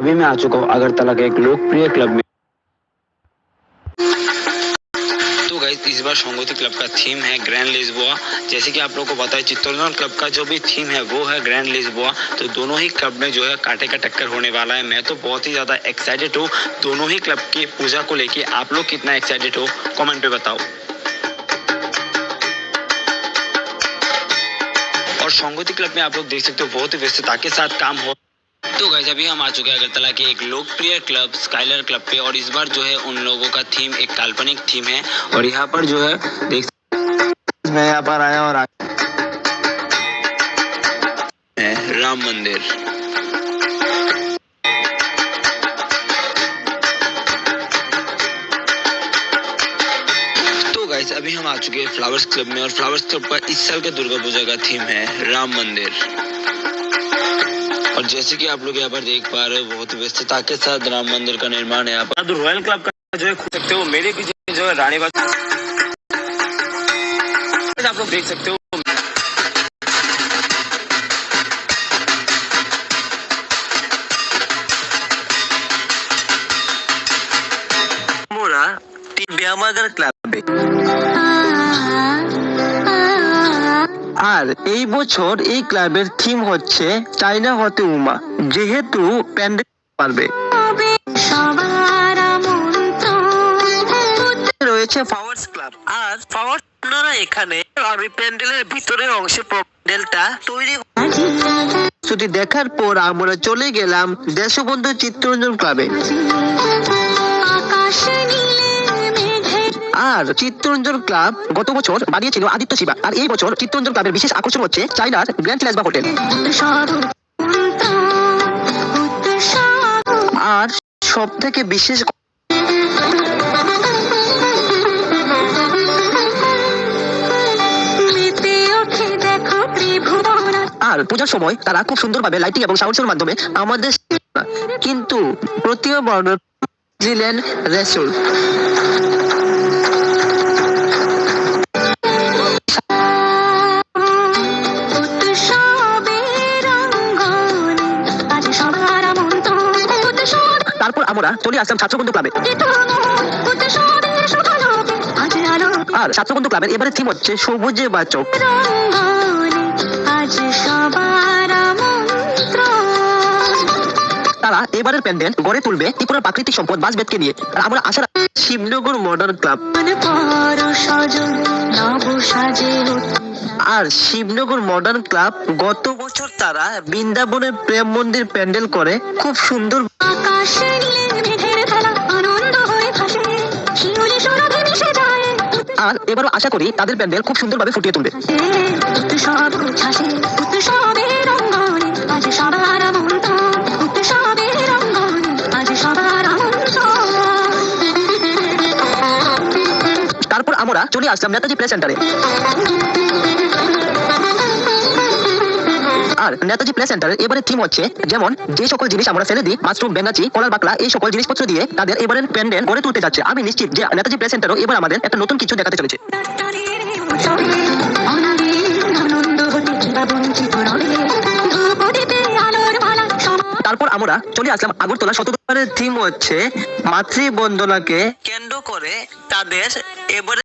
अभी मैं आ चुका हूँ अगरतला के एक लोकप्रिय क्लब में। तो गाइस इस बार संगति क्लब का थीम है ग्रैंड लिस्बोआ। जैसे कि आप लोगों को पता है चित्तौड़गढ़ क्लब का जो भी थीम है वो है ग्रैंड लिस्बोआ। तो दोनों ही क्लब में जो है कांटे का टक्कर होने वाला है। मैं तो बहुत ही ज्यादा एक्साइटेड हूँ दोनों ही क्लब की पूजा को लेके। आप लोग कितना एक्साइटेड हो कमेंट पे बताओ। और संगति क्लब में आप लोग देख सकते हो बहुत ही व्यस्तता के साथ काम हो। तो गाइस अभी हम आ चुके हैं अगरतला के एक लोकप्रिय क्लब स्काइलर क्लब पे। और इस बार जो है उन लोगों का थीम एक काल्पनिक थीम है। और यहाँ पर जो है देख मैं यहाँ पर आया और है राम मंदिर। तो गाइस अभी हम आ चुके हैं फ्लावर्स क्लब में। और फ्लावर्स क्लब का इस साल का दुर्गा पूजा का थीम है राम मंदिर। और जैसे कि आप लोग यहाँ पर देख पा रहे हो बहुत व्यस्तता के साथ राम मंदिर का निर्माण है। यहाँ पर रॉयल क्लब का जो है खुद सकते हो मेरे पीछे जो है रानीबाग आप लोग देख सकते हो। मोरा ব্যায়ামাগার ক্লাবে। আর এই বছর এই ক্লাবের থিম হচ্ছে চাইনা হতে উমা, যেহেতু প্যান্ডেল পারবে। রয়েছে ফ্লাওয়ার্স ক্লাব। আর ফ্লাওয়ার্স আপনারা এখানে আমি প্যান্ডেলের ভিতরের অংশে প্যান্ডেলটা তৈরি শুধু দেখার পর আমরা চলে গেলাম দেশবন্ধু চিত্তরঞ্জন ক্লাবে। আর চিত্তরঞ্জন ক্লাব গত বছর বানিয়েছিল আদিত্য শিবা। আর এই বছর চিত্তরঞ্জন ক্লাবের বিশেষ আকর্ষণ হচ্ছে চাইনার গ্র্যান্ড লিসবা হোটেল। আর সব থেকে বিশেষ আর পূজার সময় তারা খুব সুন্দরভাবে লাইটিং এবং সাউন্ড শোর মাধ্যমে আমাদের কিন্তু প্রতিবার ছিলেন রেসুল। তারপর আমরা চলে আসলাম ছাত্রবন্ধু ক্লাবে। আর ছাত্রবন্ধু ক্লাবের এবারে থিম হচ্ছে সবুজে বাচক। তারা এবারের প্যান্ডেল গড়ে তুলবে ত্রিপুরার প্রাকৃতিক সম্পদ বাঁশবেতকে নিয়ে। আর আমরা আশা শিবনগর মডার্ন ক্লাব। আর শিবনগর মডার্ন ক্লাব গত বছর তারা বৃন্দাবনের প্রেম মন্দির প্যান্ডেল করে খুব সুন্দর। আর এবারও আশা করি তাদের প্যান্ডেল খুব সুন্দরভাবে ফুটিয়ে তুলবে। তারপর আমরা চলে আসলাম নেতাজি প্লে সেন্টারে। আর নেতাজি প্লে সেন্টারের এবারে থিম হচ্ছে যেমন যে সকল জিনিস আমরা ফেলে দিই মাশরুম বেঙ্গাচি কলার বাকলা এই সকল জিনিসপত্র দিয়ে তাদের এবারের প্যান্ডেল গড়ে তুলতে যাচ্ছে। আমি নিশ্চিত যে নেতাজি প্লে সেন্টারও এবার আমাদের একটা নতুন কিছু দেখাতে চলেছে। তারপর আমরা চলে আসলাম আগরতলা শতদ্বীপের থিম হচ্ছে মাতৃবন্দনাকে কেন্দ্র করে তাদের এবারে